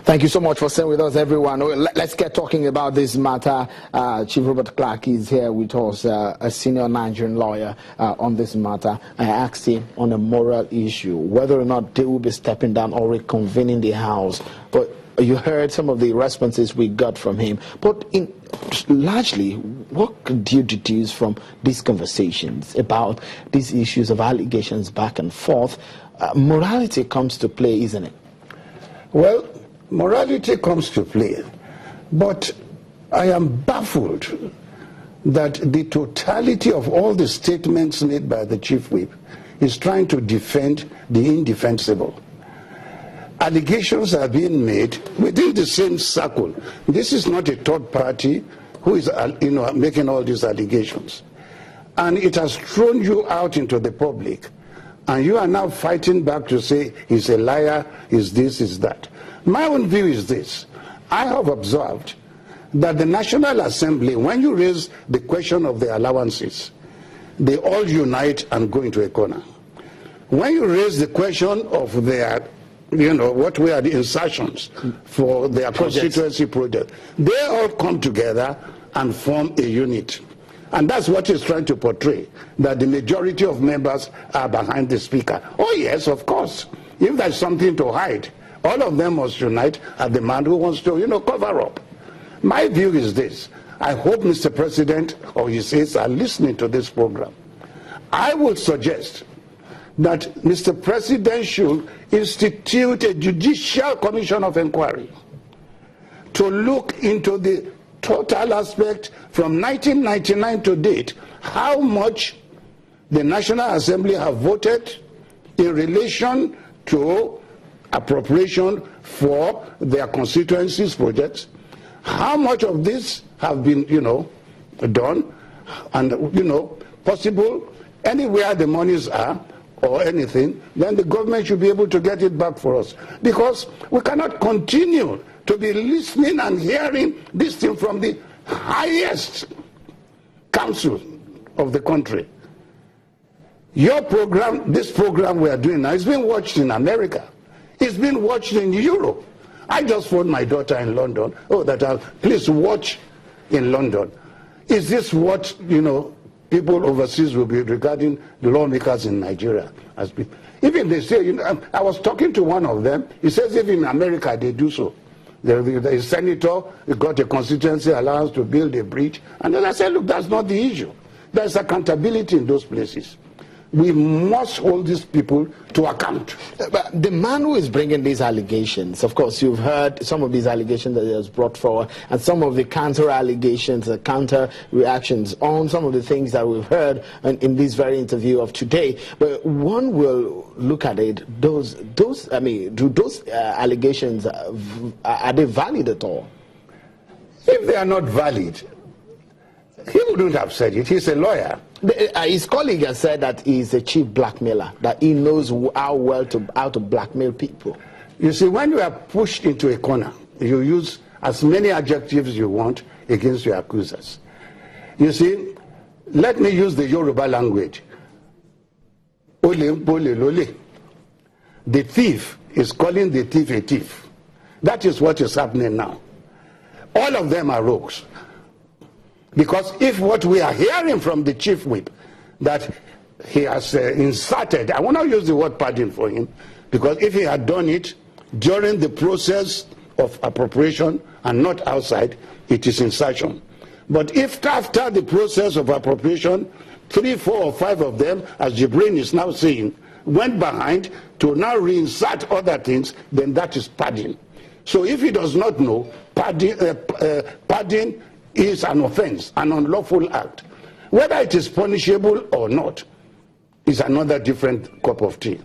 Thank you so much for staying with us, everyone. Let's get talking about this matter. Chief Robert Clark is here with us, a senior Nigerian lawyer on this matter. I asked him on a moral issue, whether or not they will be stepping down or reconvening the House. But you heard some of the responses we got from him. But largely, what could you deduce from these conversations about these issues of allegations back and forth? Morality comes to play, isn't it? Well, morality comes to play, but I am baffled that the totality of all the statements made by the Chief Whip is trying to defend the indefensible. Allegations are being made within the same circle. This is not a third party who is making all these allegations. And it has thrown you out into the public. And you are now fighting back to say he's a liar, he's this, he's that. My own view is this. I have observed that the National Assembly, when you raise the question of the allowances, they all unite and go into a corner. When you raise the question of their, what were the insertions for their constituency project, they all come together and form a unit. And that's what he's trying to portray, that the majority of members are behind the speaker. Oh yes, of course. If there's something to hide, all of them must unite at the man who wants to, cover up. My view is this. I hope Mr. President or his aides are listening to this program. I would suggest that Mr. President should institute a judicial commission of inquiry to look into the total aspect from 1999 to date, how much the National Assembly have voted in relation to appropriation for their constituencies projects, how much of this have been, done, and, possible, anywhere the monies are, or anything, then the government should be able to get it back for us. Because we cannot continue to be listening and hearing this thing from the highest council of the country. Your program, this program we are doing now, is being watched in America. It's been watched in Europe. I just phoned my daughter in London. Please watch in London. Is this what, people overseas will be regarding the lawmakers in Nigeria as people? Even they say, I was talking to one of them. He says even in America they do so. The senator got a constituency allowance to build a bridge. And then I said, look, that's not the issue. There's accountability in those places. We must hold these people to account. But the man who is bringing these allegations, of course, you've heard some of these allegations that he has brought forward, and some of the counter allegations, the counter reactions on some of the things that we've heard in this very interview of today. But one will look at it. Do those allegations, are they valid at all? If they are not valid, he wouldn't have said it. He's a lawyer. His colleague has said that he's a chief blackmailer, that he knows how to blackmail people. You see, when you are pushed into a corner, you use as many adjectives you want against your accusers. You see, let me use the Yoruba language. Ole, bole, lole. The thief is calling the thief a thief. That is what is happening now. All of them are rogues. Because if what we are hearing from the Chief Whip, that he has inserted, I want to use the word pardon for him, because if he had done it during the process of appropriation and not outside, it is insertion. But if after the process of appropriation, 3, 4, or 5 of them, as Jibrin is now saying, went behind to now reinsert other things, then that is pardon. So if he does not know, pardon is an offense, an unlawful act. Whether it is punishable or not is another different cup of tea.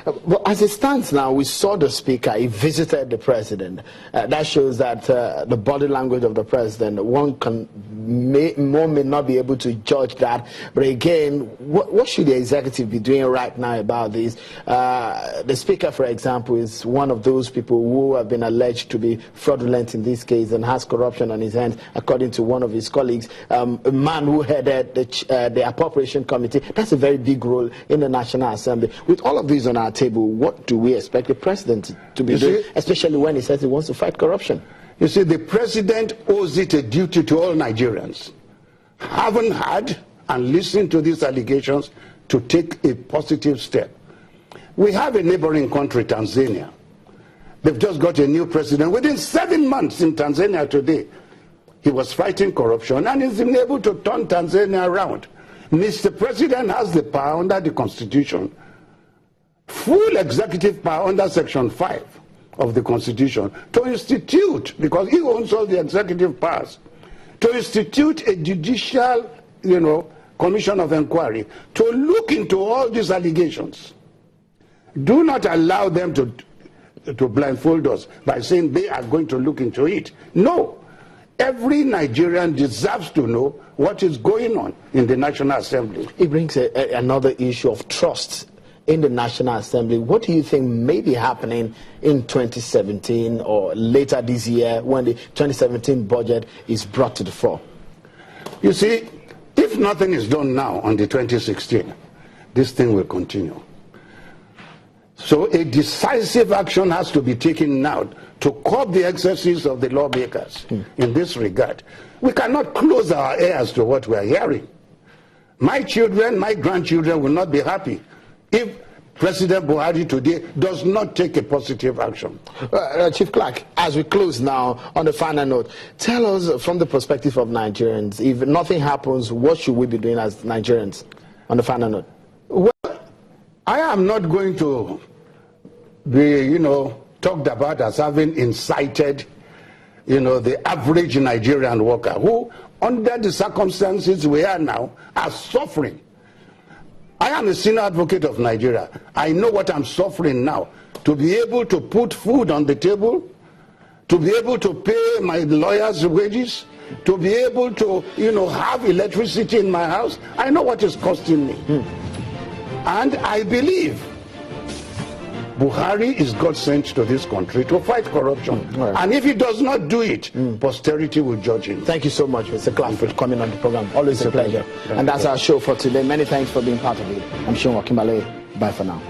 Well, as it stands now, we saw the speaker, he visited the president. That shows that the body language of the president, one may not be able to judge that. But again, what should the executive be doing right now about this? The speaker, for example, is one of those people who have been alleged to be fraudulent in this case and has corruption on his hands, according to one of his colleagues. A man who headed the appropriation committee. That's a very big role role in the National Assembly. With all of these on our table, what do we expect the president to be doing, especially when he says he wants to fight corruption? You see, the president owes it a duty to all Nigerians, having had and listened to these allegations, to take a positive step. We have a neighboring country, Tanzania. They've just got a new president. Within 7 months in Tanzania today, he was fighting corruption and he's been able to turn Tanzania around. Mr. President has the power under the Constitution, full executive power under Section 5 of the Constitution, to institute, because he owns all the executive powers, to institute a judicial, commission of inquiry to look into all these allegations. Do not allow them to blindfold us by saying they are going to look into it. No. Every Nigerian deserves to know what is going on in the National Assembly. It brings another issue of trust in the National Assembly. What do you think may be happening in 2017 or later this year when the 2017 budget is brought to the fore? You see, if nothing is done now on the 2016, this thing will continue. So a decisive action has to be taken now to curb the excesses of the lawmakers in this regard. We cannot close our ears to what we are hearing. My children, my grandchildren will not be happy if President Buhari today does not take a positive action. Chief Clark, as we close now on the final note, tell us from the perspective of Nigerians, if nothing happens, what should we be doing as Nigerians on the final note? Well, I am not going to be, talked about as having incited, the average Nigerian worker who, under the circumstances we are now, are suffering. I am a senior advocate of Nigeria. I know what I'm suffering now. To be able to put food on the table, to be able to pay my lawyers' wages, to be able to, have electricity in my house, I know what it's costing me. And I believe Buhari is God sent to this country to fight corruption. Right. And if he does not do it, posterity will judge him. Thank you so much, Mr. Clark, for coming on the program. Always a pleasure. And that's our show for today. Many thanks for being part of it. I'm Sean Wakimbale. Bye for now.